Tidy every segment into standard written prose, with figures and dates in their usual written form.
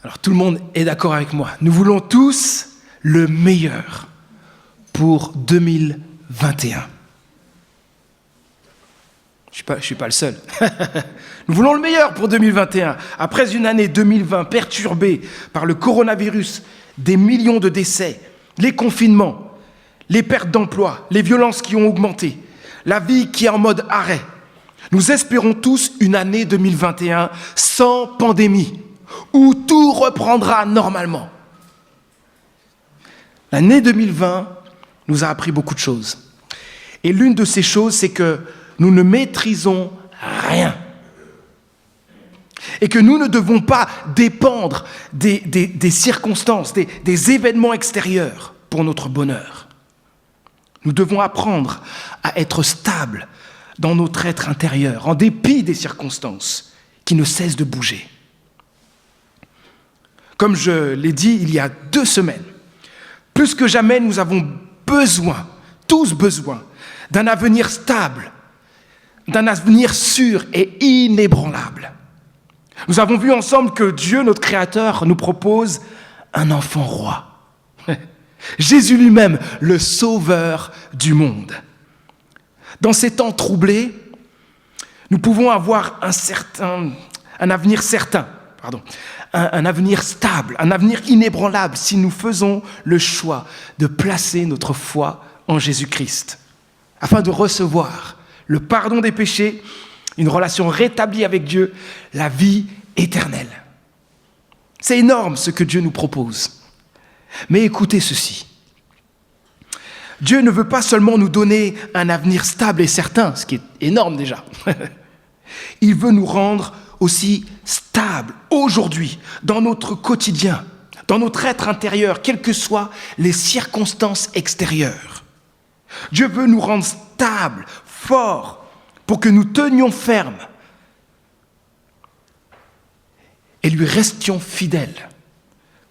Alors tout le monde est d'accord avec moi. Nous voulons tous le meilleur pour 2021. Je ne suis pas le seul. Nous voulons le meilleur pour 2021. Après une année 2020 perturbée par le coronavirus, des millions de décès, les confinements, les pertes d'emploi, les violences qui ont augmenté, la vie qui est en mode arrêt, nous espérons tous une année 2021 sans pandémie, où tout reprendra normalement. L'année 2020 nous a appris beaucoup de choses. Et l'une de ces choses, c'est que nous ne maîtrisons rien. Et que nous ne devons pas dépendre des circonstances, des événements extérieurs pour notre bonheur. Nous devons apprendre à être stables dans notre être intérieur, en dépit des circonstances qui ne cessent de bouger. Comme je l'ai dit il y a 2 semaines, plus que jamais, nous avons besoin, tous besoin, d'un avenir stable, d'un avenir sûr et inébranlable. Nous avons vu ensemble que Dieu, notre Créateur, nous propose un enfant roi. Jésus lui-même, le sauveur du monde. Dans ces temps troublés, nous pouvons avoir un avenir certain, un avenir stable, un avenir inébranlable si nous faisons le choix de placer notre foi en Jésus-Christ, afin de recevoir le pardon des péchés, une relation rétablie avec Dieu, la vie éternelle. C'est énorme ce que Dieu nous propose. Mais écoutez ceci. Dieu ne veut pas seulement nous donner un avenir stable et certain, ce qui est énorme déjà. Il veut nous rendre aussi stables aujourd'hui, dans notre quotidien, dans notre être intérieur, quelles que soient les circonstances extérieures. Dieu veut nous rendre stables, forts, pour que nous tenions ferme et lui restions fidèles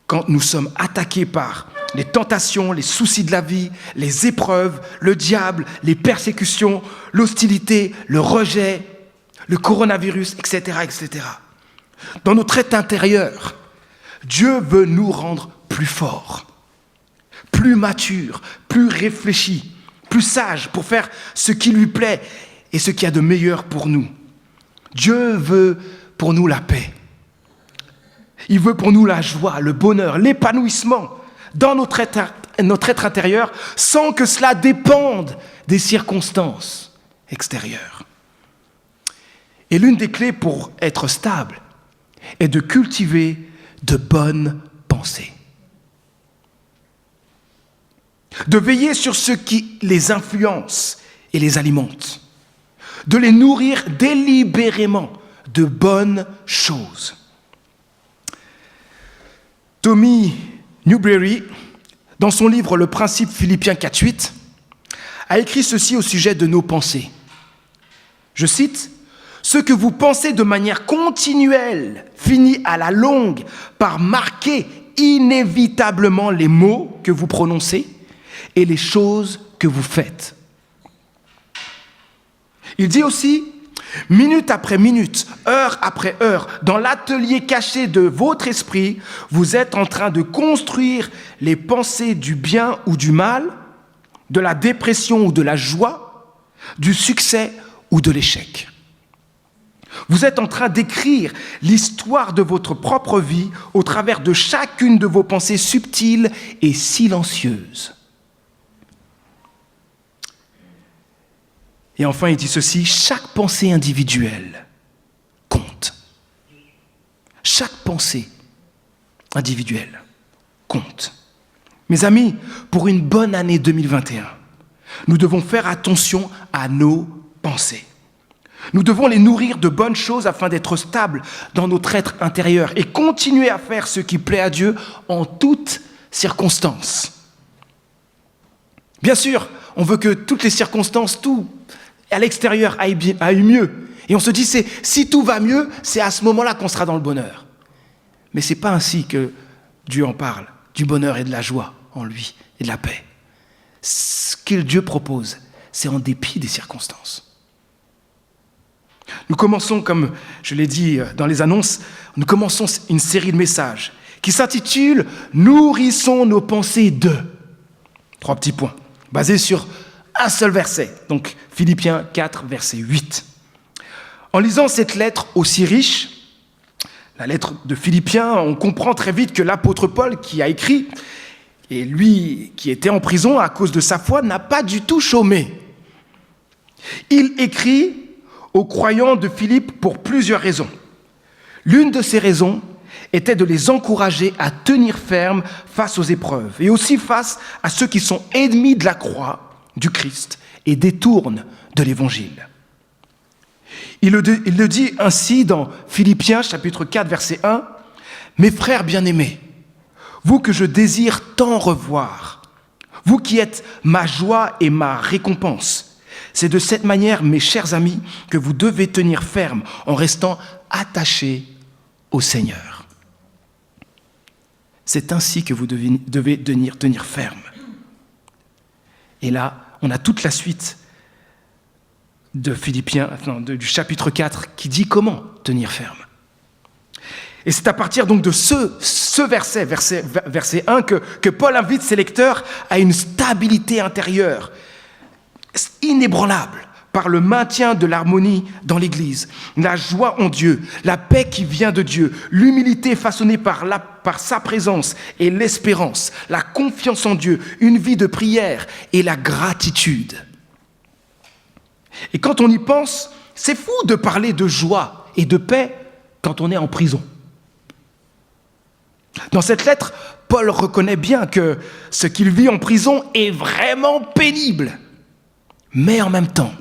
quand nous sommes attaqués par les tentations, les soucis de la vie, les épreuves, le diable, les persécutions, l'hostilité, le rejet, le coronavirus, etc., etc. Dans notre être intérieur, Dieu veut nous rendre plus forts, plus matures, plus réfléchis, plus sages pour faire ce qui lui plaît et ce qu'il y a de meilleur pour nous. Dieu veut pour nous la paix. Il veut pour nous la joie, le bonheur, l'épanouissement dans notre être intérieur sans que cela dépende des circonstances extérieures. Et l'une des clés pour être stable est de cultiver de bonnes pensées. De veiller sur ce qui les influence et les alimente. De les nourrir délibérément de bonnes choses. Tommy Newberry, dans son livre « Le principe Philippiens 4.8 », a écrit ceci au sujet de nos pensées. Je cite, « Ce que vous pensez de manière continuelle finit à la longue par marquer inévitablement les mots que vous prononcez et les choses que vous faites. » Il dit aussi, minute après minute, heure après heure, dans l'atelier caché de votre esprit, vous êtes en train de construire les pensées du bien ou du mal, de la dépression ou de la joie, du succès ou de l'échec. Vous êtes en train d'écrire l'histoire de votre propre vie au travers de chacune de vos pensées subtiles et silencieuses. Et enfin, il dit ceci, chaque pensée individuelle compte. Chaque pensée individuelle compte. Mes amis, pour une bonne année 2021, nous devons faire attention à nos pensées. Nous devons les nourrir de bonnes choses afin d'être stables dans notre être intérieur et continuer à faire ce qui plaît à Dieu en toutes circonstances. Bien sûr, on veut que toutes les circonstances, tout à l'extérieur aille mieux. Et on se dit, si tout va mieux, c'est à ce moment-là qu'on sera dans le bonheur. Mais ce n'est pas ainsi que Dieu en parle, du bonheur et de la joie en lui et de la paix. Ce que Dieu propose, c'est en dépit des circonstances. Nous commençons, comme je l'ai dit dans les annonces, nous commençons une série de messages qui s'intitule « Nourrissons nos pensées de ». 3 petits points, basés sur un seul verset, donc Philippiens 4, verset 8. En lisant cette lettre aussi riche, la lettre de Philippiens, on comprend très vite que l'apôtre Paul qui a écrit, et lui qui était en prison à cause de sa foi, n'a pas du tout chômé. Il écrit aux croyants de Philippe pour plusieurs raisons. L'une de ces raisons était de les encourager à tenir ferme face aux épreuves et aussi face à ceux qui sont ennemis de la croix du Christ et détournent de l'Évangile. Il le dit ainsi dans Philippiens chapitre 4, verset 1. « Mes frères bien-aimés, vous que je désire tant revoir, vous qui êtes ma joie et ma récompense, c'est de cette manière, mes chers amis, que vous devez tenir ferme en restant attachés au Seigneur. » C'est ainsi que vous devez tenir ferme. Et là, on a toute la suite de Philippiens, du chapitre 4, qui dit comment tenir ferme. Et c'est à partir donc de ce verset 1, que Paul invite ses lecteurs à une stabilité intérieure inébranlable par le maintien de l'harmonie dans l'Église, la joie en Dieu, la paix qui vient de Dieu, l'humilité façonnée par sa présence et l'espérance, la confiance en Dieu, une vie de prière et la gratitude. Et quand on y pense, c'est fou de parler de joie et de paix quand on est en prison. Dans cette lettre, Paul reconnaît bien que ce qu'il vit en prison est vraiment pénible. Mais en même temps,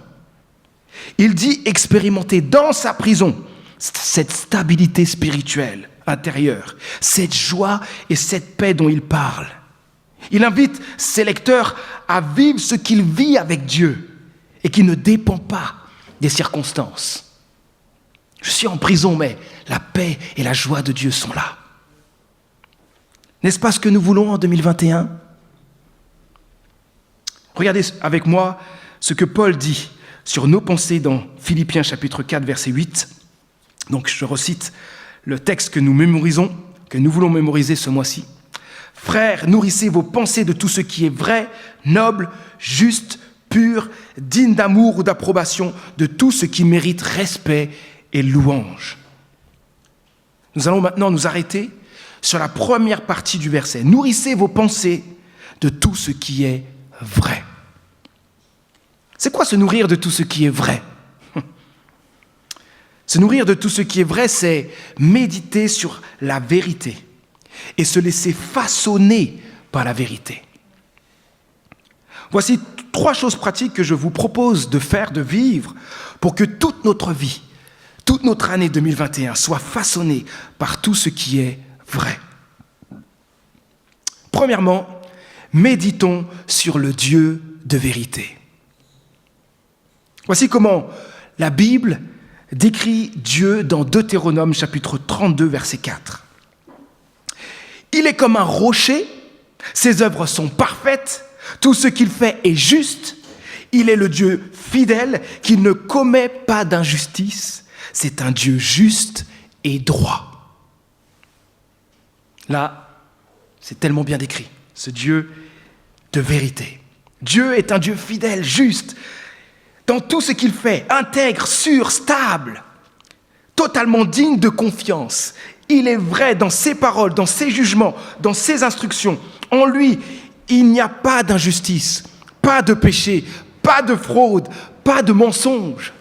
il dit expérimenter dans sa prison cette stabilité spirituelle intérieure, cette joie et cette paix dont il parle. Il invite ses lecteurs à vivre ce qu'il vit avec Dieu et qui ne dépend pas des circonstances. Je suis en prison, mais la paix et la joie de Dieu sont là. N'est-ce pas ce que nous voulons en 2021 ? Regardez avec moi ce que Paul dit sur nos pensées dans Philippiens chapitre 4, verset 8. Donc je recite le texte que nous mémorisons, que nous voulons mémoriser ce mois-ci. « Frères, nourrissez vos pensées de tout ce qui est vrai, noble, juste, pur, digne d'amour ou d'approbation, de tout ce qui mérite respect et louange. » Nous allons maintenant nous arrêter sur la première partie du verset. « Nourrissez vos pensées de tout ce qui est vrai. » C'est quoi se nourrir de tout ce qui est vrai ? Se nourrir de tout ce qui est vrai, c'est méditer sur la vérité et se laisser façonner par la vérité. Voici 3 choses pratiques que je vous propose de faire, de vivre, pour que toute notre vie, toute notre année 2021 soit façonnée par tout ce qui est vrai. Premièrement, méditons sur le Dieu de vérité. Voici comment la Bible décrit Dieu dans Deutéronome chapitre 32, verset 4. « Il est comme un rocher, ses œuvres sont parfaites, tout ce qu'il fait est juste, il est le Dieu fidèle qui ne commet pas d'injustice, c'est un Dieu juste et droit. » Là, c'est tellement bien décrit, ce Dieu de vérité. Dieu est un Dieu fidèle, juste, dans tout ce qu'il fait, intègre, sûr, stable, totalement digne de confiance. Il est vrai dans ses paroles, dans ses jugements, dans ses instructions. En lui, il n'y a pas d'injustice, pas de péché, pas de fraude, pas de mensonge.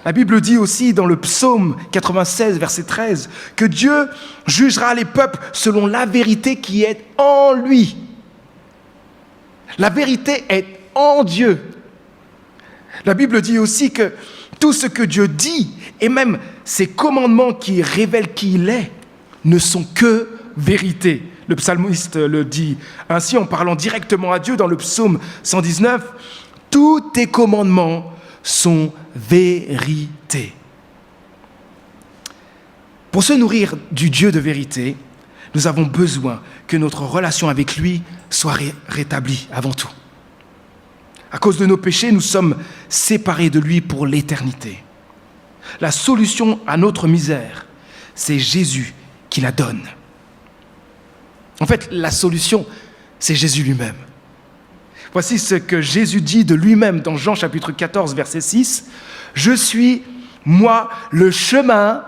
La Bible dit aussi dans le psaume 96, verset 13, que Dieu jugera les peuples selon la vérité qui est en lui. La vérité est en Dieu. La Bible dit aussi que tout ce que Dieu dit, et même ses commandements qui révèlent qui il est, ne sont que vérité. Le psalmiste le dit ainsi en parlant directement à Dieu dans le psaume 119. « Tous tes commandements sont vérité. » Pour se nourrir du Dieu de vérité, nous avons besoin que notre relation avec lui soit rétablie avant tout. À cause de nos péchés, nous sommes séparés de lui pour l'éternité. La solution à notre misère, c'est Jésus qui la donne. En fait, la solution, c'est Jésus lui-même. Voici ce que Jésus dit de lui-même dans Jean chapitre 14, verset 6. « Je suis, moi, le chemin,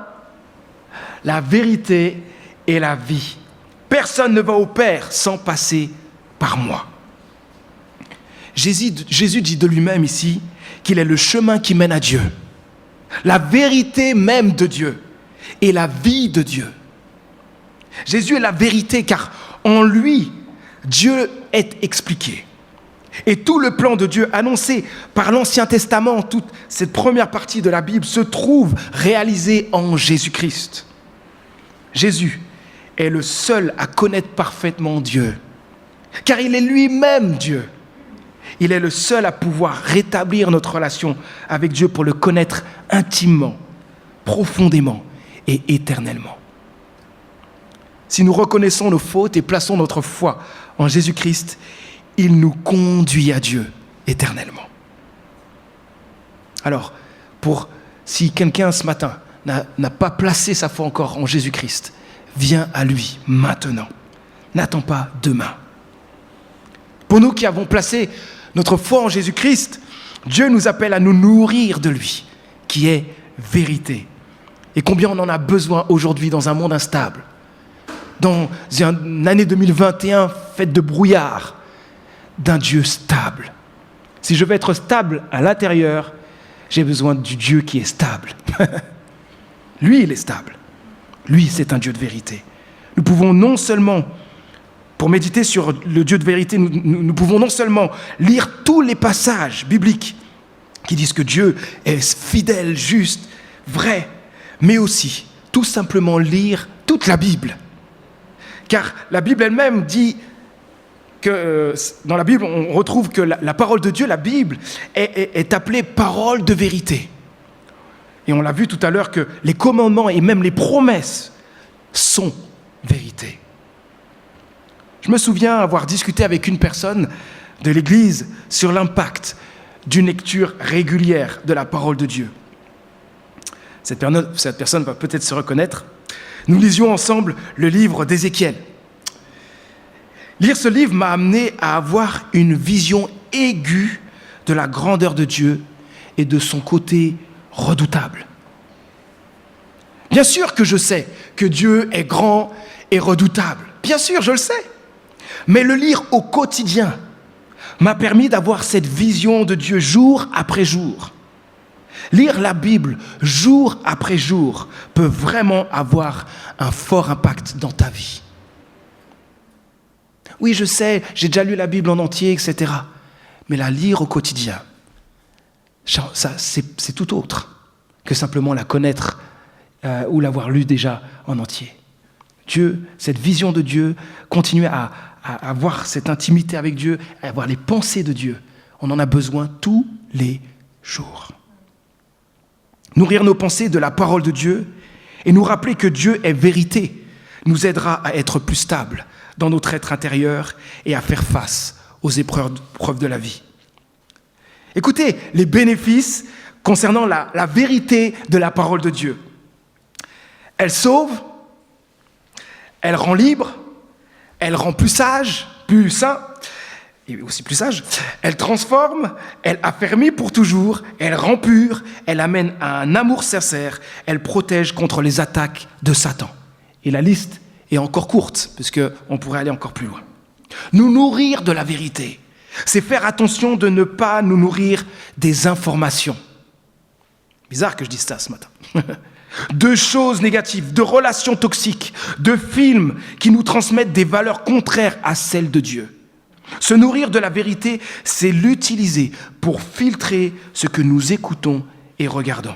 la vérité et la vie. Personne ne va au Père sans passer par moi. » Jésus dit de lui-même ici qu'il est le chemin qui mène à Dieu, la vérité même de Dieu et la vie de Dieu. Jésus est la vérité car en lui, Dieu est expliqué. Et tout le plan de Dieu annoncé par l'Ancien Testament, toute cette première partie de la Bible, se trouve réalisé en Jésus-Christ. Jésus est le seul à connaître parfaitement Dieu, car il est lui-même Dieu. Il est le seul à pouvoir rétablir notre relation avec Dieu pour le connaître intimement, profondément et éternellement. Si nous reconnaissons nos fautes et plaçons notre foi en Jésus-Christ, il nous conduit à Dieu éternellement. Alors, si quelqu'un ce matin n'a pas placé sa foi encore en Jésus-Christ, viens à lui maintenant. N'attends pas demain. Pour nous qui avons placé notre foi en Jésus-Christ, Dieu nous appelle à nous nourrir de lui, qui est vérité. Et combien on en a besoin aujourd'hui dans un monde instable, dans une année 2021 faite de brouillard, d'un Dieu stable. Si je veux être stable à l'intérieur, j'ai besoin du Dieu qui est stable. Lui, il est stable. Lui, c'est un Dieu de vérité. Nous pouvons non seulement, pour méditer sur le Dieu de vérité, nous pouvons non seulement lire tous les passages bibliques qui disent que Dieu est fidèle, juste, vrai, mais aussi tout simplement lire toute la Bible. Car la Bible elle-même dit que dans la Bible, on retrouve que la parole de Dieu, la Bible, est appelée parole de vérité. Et on l'a vu tout à l'heure que les commandements et même les promesses sont vérité. Je me souviens avoir discuté avec une personne de l'Église sur l'impact d'une lecture régulière de la parole de Dieu. Cette personne va peut-être se reconnaître. Nous lisions ensemble le livre d'Ézéchiel. Lire ce livre m'a amené à avoir une vision aiguë de la grandeur de Dieu et de son côté redoutable. Bien sûr que je sais que Dieu est grand et redoutable. Bien sûr, je le sais. Mais le lire au quotidien m'a permis d'avoir cette vision de Dieu jour après jour. Lire la Bible jour après jour peut vraiment avoir un fort impact dans ta vie. Oui, je sais, j'ai déjà lu la Bible en entier, etc. Mais la lire au quotidien, ça, c'est tout autre que simplement la connaître ou l'avoir lue déjà en entier. Dieu, cette vision de Dieu, continuer à avoir cette intimité avec Dieu, à avoir les pensées de Dieu, on en a besoin tous les jours. Nourrir nos pensées de la parole de Dieu et nous rappeler que Dieu est vérité nous aidera à être plus stables dans notre être intérieur et à faire face aux épreuves de la vie. Écoutez les bénéfices concernant la vérité de la parole de Dieu. Elle sauve, elle rend libre, elle rend plus sage, plus saint, et aussi plus sage. Elle transforme, elle affermit pour toujours, elle rend pur, elle amène à un amour sincère, elle protège contre les attaques de Satan. Et la liste est encore courte, puisqu'on pourrait aller encore plus loin. Nous nourrir de la vérité, c'est faire attention de ne pas nous nourrir des informations. Bizarre que je dise ça ce matin. De choses négatives, de relations toxiques, de films qui nous transmettent des valeurs contraires à celles de Dieu. Se nourrir de la vérité, c'est l'utiliser pour filtrer ce que nous écoutons et regardons.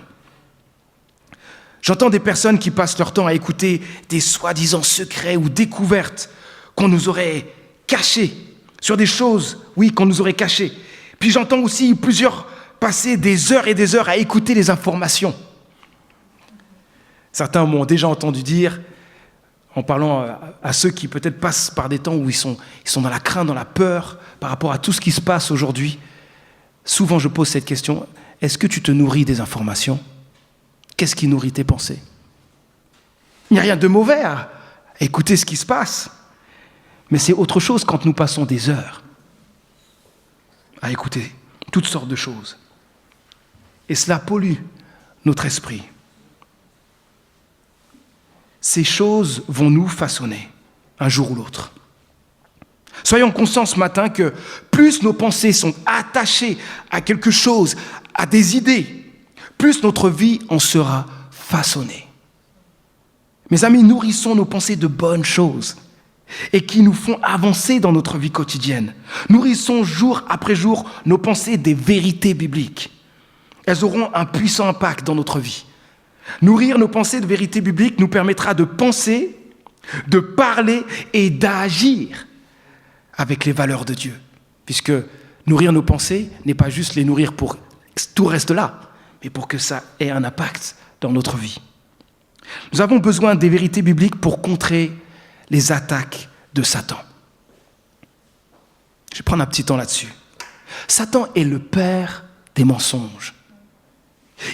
J'entends des personnes qui passent leur temps à écouter des soi-disant secrets ou découvertes qu'on nous aurait cachés, sur des choses, oui, qu'on nous aurait cachées. Puis j'entends aussi plusieurs passer des heures et des heures à écouter les informations. Certains m'ont déjà entendu dire, en parlant à ceux qui peut-être passent par des temps où ils sont dans la crainte, dans la peur, par rapport à tout ce qui se passe aujourd'hui, souvent je pose cette question, est-ce que tu te nourris des informations ? Qu'est-ce qui nourrit tes pensées ? Il n'y a rien de mauvais à écouter ce qui se passe. Mais c'est autre chose quand nous passons des heures à écouter toutes sortes de choses. Et cela pollue notre esprit. Ces choses vont nous façonner un jour ou l'autre. Soyons conscients ce matin que plus nos pensées sont attachées à quelque chose, à des idées, plus notre vie en sera façonnée. Mes amis, nourrissons nos pensées de bonnes choses et qui nous font avancer dans notre vie quotidienne. Nourrissons jour après jour nos pensées des vérités bibliques. Elles auront un puissant impact dans notre vie. Nourrir nos pensées de vérités bibliques nous permettra de penser, de parler et d'agir avec les valeurs de Dieu. Puisque nourrir nos pensées n'est pas juste les nourrir pour tout reste là, mais pour que ça ait un impact dans notre vie. Nous avons besoin des vérités bibliques pour contrer les attaques de Satan. Je vais prendre un petit temps là-dessus. Satan est le père des mensonges.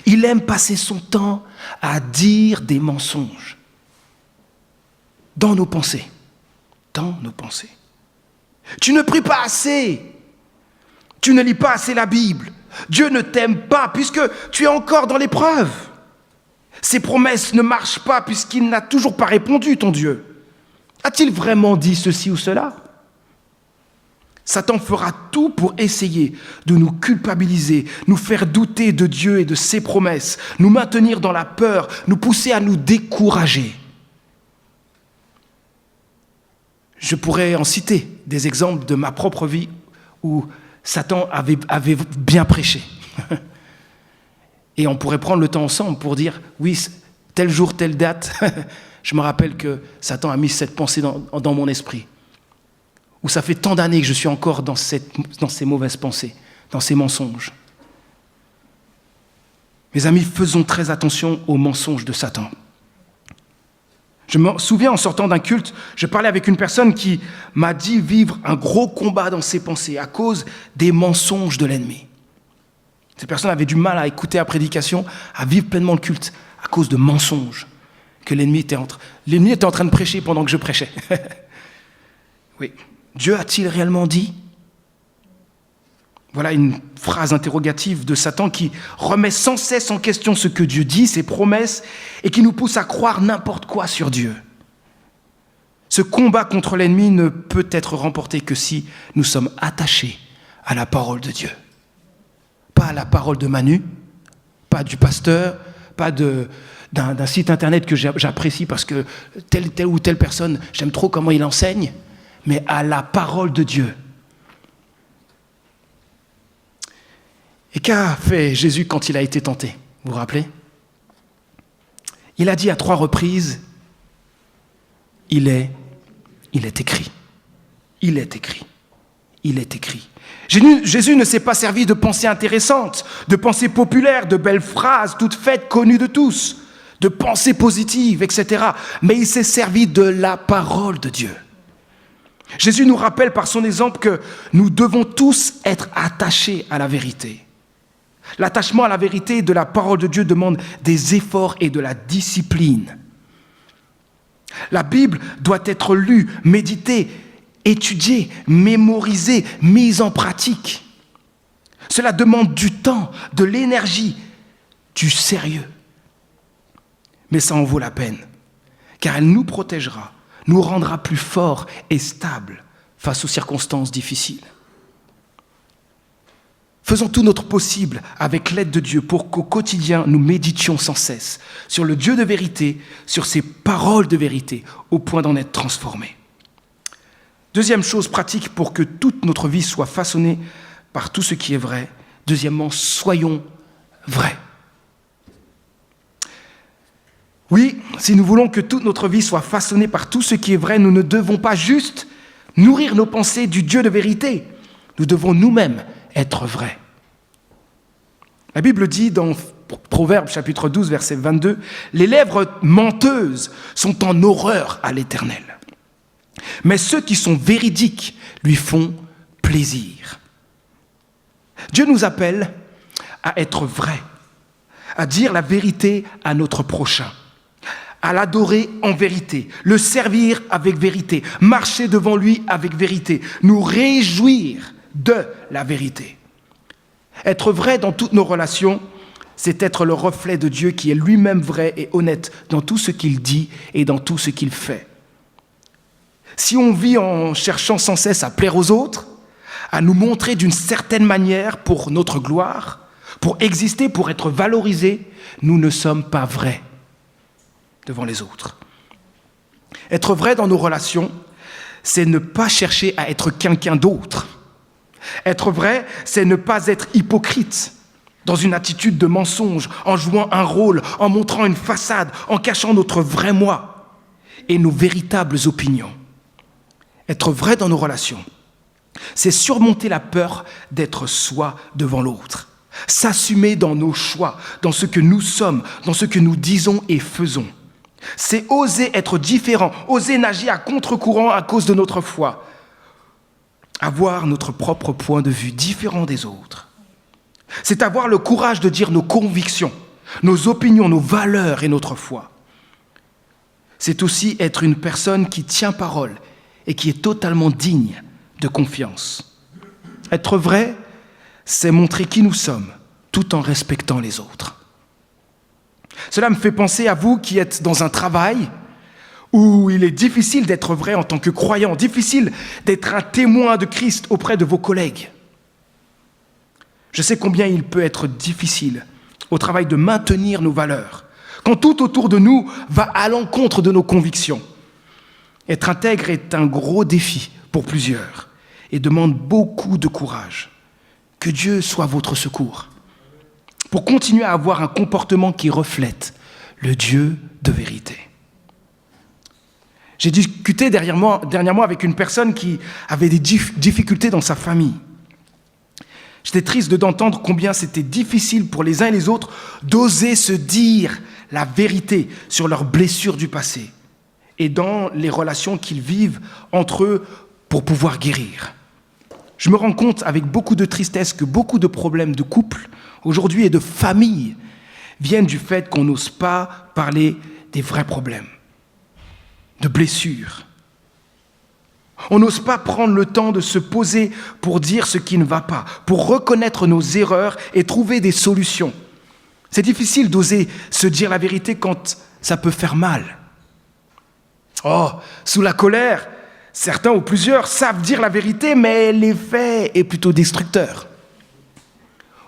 Il aime passer son temps à dire des mensonges dans nos pensées. Dans nos pensées. Tu ne pries pas assez. Tu ne lis pas assez la Bible. Dieu ne t'aime pas puisque tu es encore dans l'épreuve. Ses promesses ne marchent pas puisqu'il n'a toujours pas répondu, ton Dieu. A-t-il vraiment dit ceci ou cela ? Satan fera tout pour essayer de nous culpabiliser, nous faire douter de Dieu et de ses promesses, nous maintenir dans la peur, nous pousser à nous décourager. Je pourrais en citer des exemples de ma propre vie où Satan avait bien prêché. Et on pourrait prendre le temps ensemble pour dire, oui, tel jour, telle date, je me rappelle que Satan a mis cette pensée dans mon esprit. Où ça fait tant d'années que je suis encore dans ces mauvaises pensées, dans ces mensonges. Mes amis, faisons très attention aux mensonges de Satan. Je me souviens, en sortant d'un culte, je parlais avec une personne qui m'a dit vivre un gros combat dans ses pensées à cause des mensonges de l'ennemi. Cette personne avait du mal à écouter la prédication, à vivre pleinement le culte, à cause de mensonges que l'ennemi était en train de prêcher pendant que je prêchais. Oui. Dieu a-t-il réellement dit ? Voilà une phrase interrogative de Satan qui remet sans cesse en question ce que Dieu dit, ses promesses, et qui nous pousse à croire n'importe quoi sur Dieu. Ce combat contre l'ennemi ne peut être remporté que si nous sommes attachés à la parole de Dieu. Pas à la parole de Manu, pas du pasteur, pas d'un site internet que j'apprécie parce que telle ou telle personne, j'aime trop comment il enseigne, mais à la parole de Dieu. Et qu'a fait Jésus quand il a été tenté ? Vous vous rappelez ? Il a dit à 3 reprises, il est écrit. Il est écrit. Il est écrit. Jésus ne s'est pas servi de pensées intéressantes, de pensées populaires, de belles phrases toutes faites, connues de tous, de pensées positives, etc. Mais il s'est servi de la parole de Dieu. Jésus nous rappelle par son exemple que nous devons tous être attachés à la vérité. L'attachement à la vérité de la parole de Dieu demande des efforts et de la discipline. La Bible doit être lue, méditée, étudiée, mémorisée, mise en pratique. Cela demande du temps, de l'énergie, du sérieux. Mais ça en vaut la peine, car elle nous protégera, nous rendra plus forts et stables face aux circonstances difficiles. Faisons tout notre possible avec l'aide de Dieu pour qu'au quotidien, nous méditions sans cesse sur le Dieu de vérité, sur ses paroles de vérité, au point d'en être transformés. Deuxième chose pratique pour que toute notre vie soit façonnée par tout ce qui est vrai. Deuxièmement, soyons vrais. Oui, si nous voulons que toute notre vie soit façonnée par tout ce qui est vrai, nous ne devons pas juste nourrir nos pensées du Dieu de vérité. Nous devons nous-mêmes être vrais. La Bible dit dans Proverbes chapitre 12, verset 22, « Les lèvres menteuses sont en horreur à l'Éternel, mais ceux qui sont véridiques lui font plaisir. » Dieu nous appelle à être vrais, à dire la vérité à notre prochain, à l'adorer en vérité, le servir avec vérité, marcher devant lui avec vérité, nous réjouir de la vérité. Être vrai dans toutes nos relations, c'est être le reflet de Dieu qui est lui-même vrai et honnête dans tout ce qu'il dit et dans tout ce qu'il fait. Si on vit en cherchant sans cesse à plaire aux autres, à nous montrer d'une certaine manière pour notre gloire, pour exister, pour être valorisés, nous ne sommes pas vrais devant les autres. Être vrai dans nos relations, c'est ne pas chercher à être quelqu'un d'autre. Être vrai, c'est ne pas être hypocrite dans une attitude de mensonge, en jouant un rôle, en montrant une façade, en cachant notre vrai moi et nos véritables opinions. Être vrai dans nos relations, c'est surmonter la peur d'être soi devant l'autre, s'assumer dans nos choix, dans ce que nous sommes, dans ce que nous disons et faisons. C'est oser être différent, oser nager à contre-courant à cause de notre foi, avoir notre propre point de vue différent des autres. C'est avoir le courage de dire nos convictions, nos opinions, nos valeurs et notre foi. C'est aussi être une personne qui tient parole et qui est totalement digne de confiance. Être vrai, c'est montrer qui nous sommes, tout en respectant les autres. Cela me fait penser à vous qui êtes dans un travail où il est difficile d'être vrai en tant que croyant, difficile d'être un témoin de Christ auprès de vos collègues. Je sais combien il peut être difficile au travail de maintenir nos valeurs, quand tout autour de nous va à l'encontre de nos convictions. Être intègre est un gros défi pour plusieurs et demande beaucoup de courage. Que Dieu soit votre secours pour continuer à avoir un comportement qui reflète le Dieu de vérité. J'ai discuté dernièrement avec une personne qui avait des difficultés dans sa famille. J'étais triste d'entendre combien c'était difficile pour les uns et les autres d'oser se dire la vérité sur leurs blessures du passé et dans les relations qu'ils vivent entre eux pour pouvoir guérir. Je me rends compte avec beaucoup de tristesse que beaucoup de problèmes de couple aujourd'hui et de famille viennent du fait qu'on n'ose pas parler des vrais problèmes, de blessures. On n'ose pas prendre le temps de se poser pour dire ce qui ne va pas, pour reconnaître nos erreurs et trouver des solutions. C'est difficile d'oser se dire la vérité quand ça peut faire mal. Oh, sous la colère, certains ou plusieurs savent dire la vérité, mais l'effet est plutôt destructeur.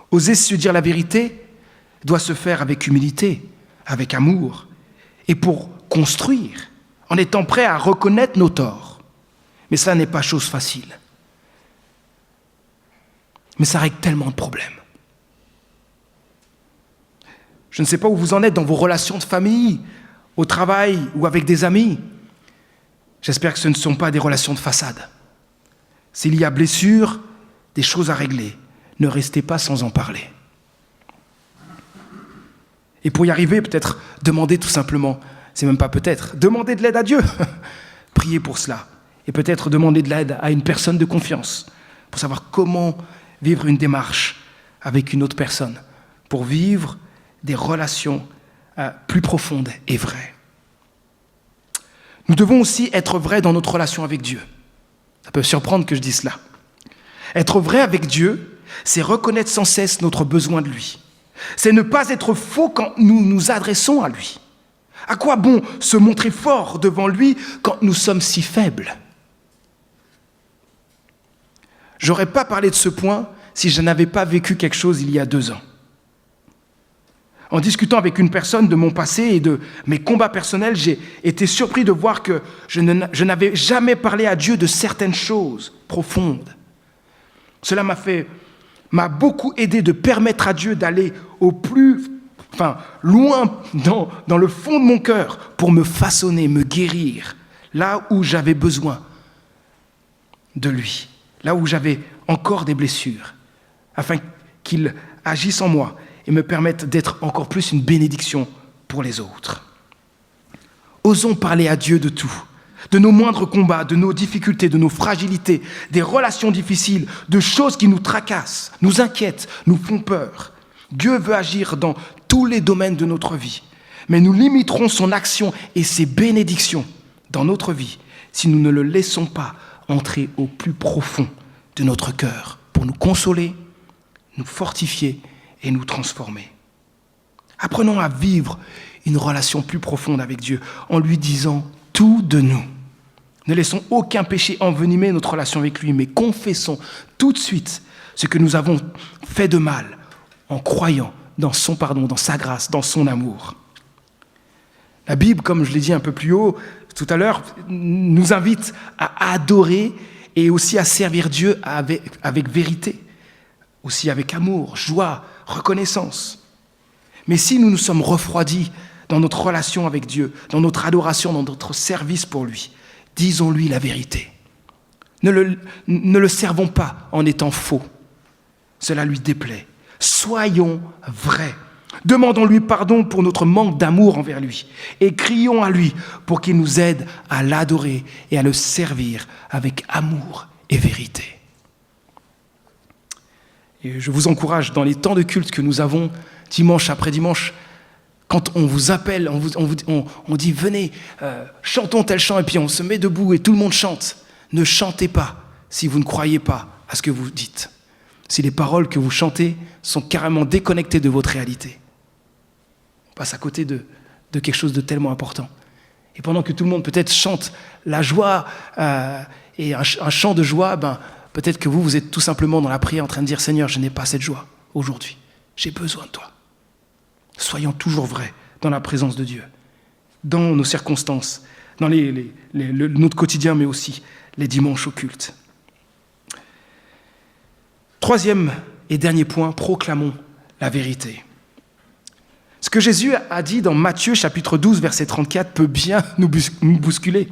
Oser se dire la vérité doit se faire avec humilité, avec amour, et pour construire, en étant prêt à reconnaître nos torts. Mais cela n'est pas chose facile. Mais ça règle tellement de problèmes. Je ne sais pas où vous en êtes dans vos relations de famille, au travail ou avec des amis. J'espère que ce ne sont pas des relations de façade. S'il y a blessure, des choses à régler, ne restez pas sans en parler. Et pour y arriver, peut-être demander tout simplement, c'est même pas peut-être, demander de l'aide à Dieu. Priez pour cela. Et peut-être demander de l'aide à une personne de confiance pour savoir comment vivre une démarche avec une autre personne, pour vivre des relations plus profondes et vraies. Nous devons aussi être vrais dans notre relation avec Dieu. Ça peut surprendre que je dise cela. Être vrai avec Dieu, c'est reconnaître sans cesse notre besoin de lui. C'est ne pas être faux quand nous nous adressons à lui. À quoi bon se montrer fort devant lui quand nous sommes si faibles ? Je n'aurais pas parlé de ce point si je n'avais pas vécu quelque chose il y a 2 ans. En discutant avec une personne de mon passé et de mes combats personnels, j'ai été surpris de voir que je n'avais jamais parlé à Dieu de certaines choses profondes. Cela m'a beaucoup aidé de permettre à Dieu d'aller loin dans le fond de mon cœur pour me façonner, me guérir, là où j'avais besoin de lui, là où j'avais encore des blessures, afin qu'il agisse en moi et me permette d'être encore plus une bénédiction pour les autres. Osons parler à Dieu de tout, de nos moindres combats, de nos difficultés, de nos fragilités, des relations difficiles, de choses qui nous tracassent, nous inquiètent, nous font peur. Dieu veut agir dans tous les domaines de notre vie, Mais nous limiterons son action et ses bénédictions dans notre vie si nous ne le laissons pas entrer au plus profond de notre cœur pour nous consoler, nous fortifier et nous transformer. Apprenons à vivre une relation plus profonde avec Dieu en lui disant tout de nous. Ne laissons aucun péché envenimer notre relation avec lui, mais confessons tout de suite ce que nous avons fait de mal en croyant dans son pardon, dans sa grâce, dans son amour. La Bible, comme je l'ai dit un peu plus haut tout à l'heure, nous invite à adorer et aussi à servir Dieu avec vérité, aussi avec amour, joie, reconnaissance. Mais si nous nous sommes refroidis dans notre relation avec Dieu, dans notre adoration, dans notre service pour lui, disons-lui la vérité. Ne le servons pas en étant faux. Cela lui déplaît. Soyons vrais. Demandons-lui pardon pour notre manque d'amour envers lui et crions à lui pour qu'il nous aide à l'adorer et à le servir avec amour et vérité. Et je vous encourage dans les temps de culte que nous avons dimanche après dimanche, quand on vous appelle, on dit « Venez, chantons tel chant » et puis on se met debout et tout le monde chante. Ne chantez pas si vous ne croyez pas à ce que vous dites. Si les paroles que vous chantez sont carrément déconnectées de votre réalité. On passe à côté de quelque chose de tellement important. Et pendant que tout le monde peut-être chante la joie et un chant de joie, peut-être que vous êtes tout simplement dans la prière en train de dire « Seigneur, je n'ai pas cette joie aujourd'hui. J'ai besoin de toi. » Soyons toujours vrais dans la présence de Dieu, dans nos circonstances, dans notre quotidien, mais aussi les dimanches au culte. Troisième et dernier point, proclamons la vérité. Ce que Jésus a dit dans Matthieu chapitre 12, verset 34, peut bien nous bousculer.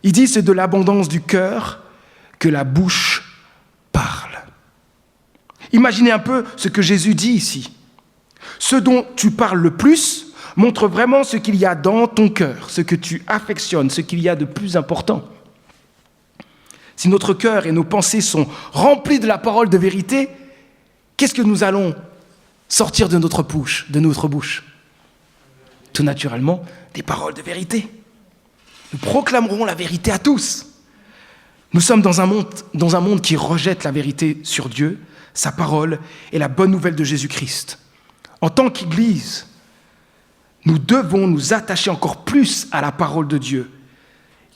Il dit « C'est de l'abondance du cœur que la bouche parle. » Imaginez un peu ce que Jésus dit ici. Ce dont tu parles le plus montre vraiment ce qu'il y a dans ton cœur, ce que tu affectionnes, ce qu'il y a de plus important. Si notre cœur et nos pensées sont remplis de la parole de vérité, qu'est-ce que nous allons sortir de notre bouche? Tout naturellement, des paroles de vérité. Nous proclamerons la vérité à tous. Nous sommes dans un monde qui rejette la vérité sur Dieu, sa parole et la bonne nouvelle de Jésus-Christ. En tant qu'Église, nous devons nous attacher encore plus à la parole de Dieu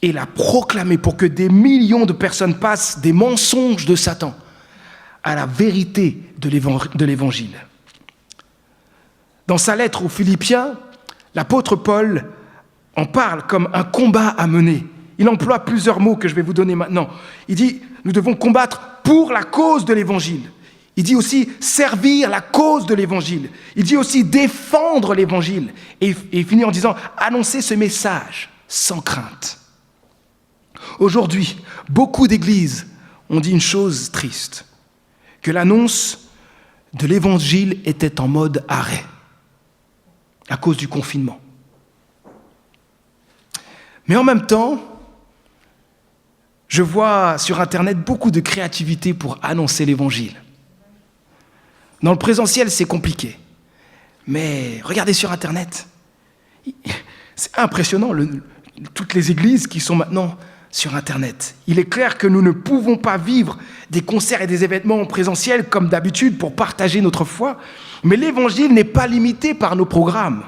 et la proclamer pour que des millions de personnes passent des mensonges de Satan à la vérité de l'Évangile. Dans sa lettre aux Philippiens, l'apôtre Paul en parle comme un combat à mener. Il emploie plusieurs mots que je vais vous donner maintenant. Il dit, nous devons combattre pour la cause de l'Évangile. Il dit aussi servir la cause de l'Évangile. Il dit aussi défendre l'Évangile. Et il finit en disant annoncer ce message sans crainte. Aujourd'hui, beaucoup d'églises ont dit une chose triste, que l'annonce de l'Évangile était en mode arrêt à cause du confinement. Mais en même temps, je vois sur Internet beaucoup de créativité pour annoncer l'Évangile. Dans le présentiel, c'est compliqué. Mais regardez sur Internet. C'est impressionnant, toutes les églises qui sont maintenant sur Internet. Il est clair que nous ne pouvons pas vivre des concerts et des événements en présentiel comme d'habitude pour partager notre foi. Mais l'Évangile n'est pas limité par nos programmes.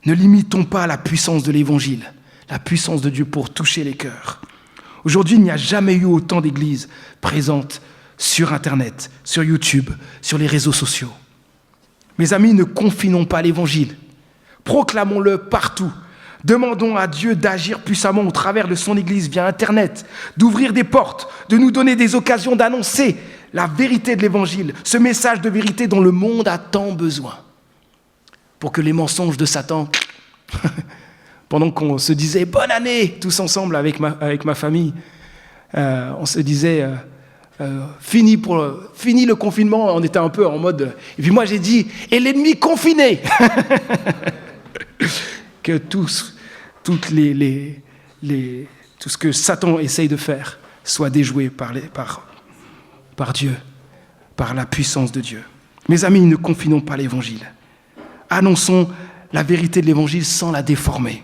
Ne limitons pas la puissance de l'Évangile, la puissance de Dieu pour toucher les cœurs. Aujourd'hui, il n'y a jamais eu autant d'églises présentes sur Internet, sur YouTube, sur les réseaux sociaux. Mes amis, ne confinons pas l'Évangile. Proclamons-le partout. Demandons à Dieu d'agir puissamment au travers de son Église via Internet, d'ouvrir des portes, de nous donner des occasions d'annoncer la vérité de l'Évangile, ce message de vérité dont le monde a tant besoin. Pour que les mensonges de Satan, pendant qu'on se disait « bonne année » tous ensemble avec ma famille, on se disait fini le confinement, on était un peu en mode... Et puis moi j'ai dit « et l'ennemi confiné !» Que tout ce que Satan essaye de faire soit déjoué par Dieu, par la puissance de Dieu. Mes amis, ne confinons pas l'Évangile. Annonçons la vérité de l'Évangile sans la déformer.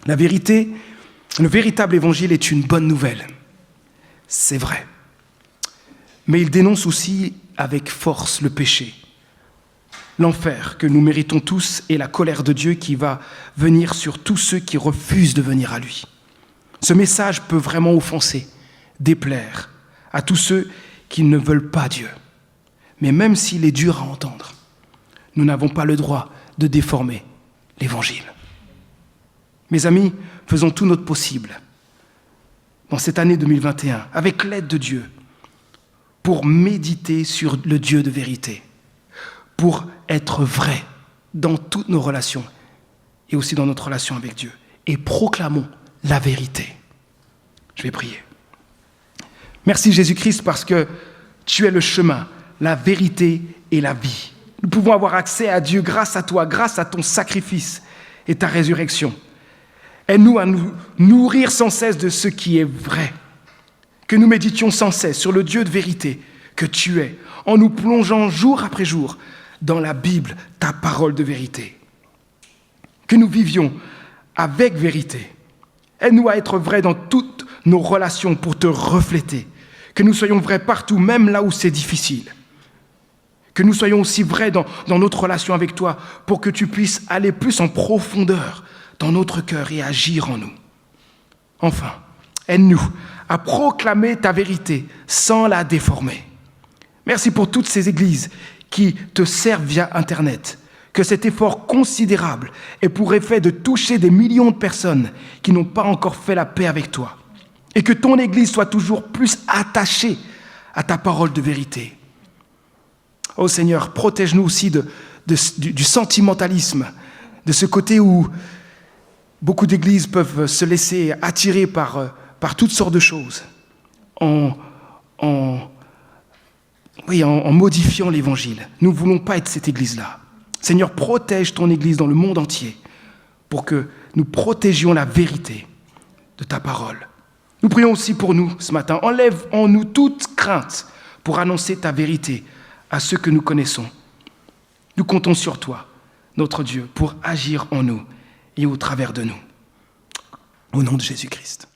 La vérité, le véritable Évangile est une bonne nouvelle. C'est vrai. Mais il dénonce aussi avec force le péché, l'enfer que nous méritons tous et la colère de Dieu qui va venir sur tous ceux qui refusent de venir à lui. Ce message peut vraiment offenser, déplaire à tous ceux qui ne veulent pas Dieu. Mais même s'il est dur à entendre, nous n'avons pas le droit de déformer l'Évangile. Mes amis, faisons tout notre possible dans cette année 2021, avec l'aide de Dieu, pour méditer sur le Dieu de vérité, pour être vrai dans toutes nos relations et aussi dans notre relation avec Dieu. Et proclamons la vérité. Je vais prier. Merci Jésus-Christ parce que tu es le chemin, la vérité et la vie. Nous pouvons avoir accès à Dieu grâce à toi, grâce à ton sacrifice et ta résurrection. Aide-nous à nous nourrir sans cesse de ce qui est vrai. Que nous méditions sans cesse sur le Dieu de vérité que tu es, en nous plongeant jour après jour dans la Bible, ta parole de vérité. Que nous vivions avec vérité. Aide-nous à être vrais dans toutes nos relations pour te refléter. Que nous soyons vrais partout, même là où c'est difficile. Que nous soyons aussi vrais dans notre relation avec toi pour que tu puisses aller plus en profondeur dans notre cœur et agir en nous. Enfin, aide-nous à proclamer ta vérité sans la déformer. Merci pour toutes ces églises qui te servent via Internet. Que cet effort considérable ait pour effet de toucher des millions de personnes qui n'ont pas encore fait la paix avec toi. Et que ton Église soit toujours plus attachée à ta parole de vérité. Oh Seigneur, protège-nous aussi du sentimentalisme, de ce côté où beaucoup d'églises peuvent se laisser attirer par toutes sortes de choses en modifiant l'Évangile. Nous ne voulons pas être cette Église-là. Seigneur, protège ton Église dans le monde entier pour que nous protégions la vérité de ta parole. Nous prions aussi pour nous ce matin. Enlève en nous toute crainte pour annoncer ta vérité à ceux que nous connaissons. Nous comptons sur toi, notre Dieu, pour agir en nous et au travers de nous. Au nom de Jésus-Christ.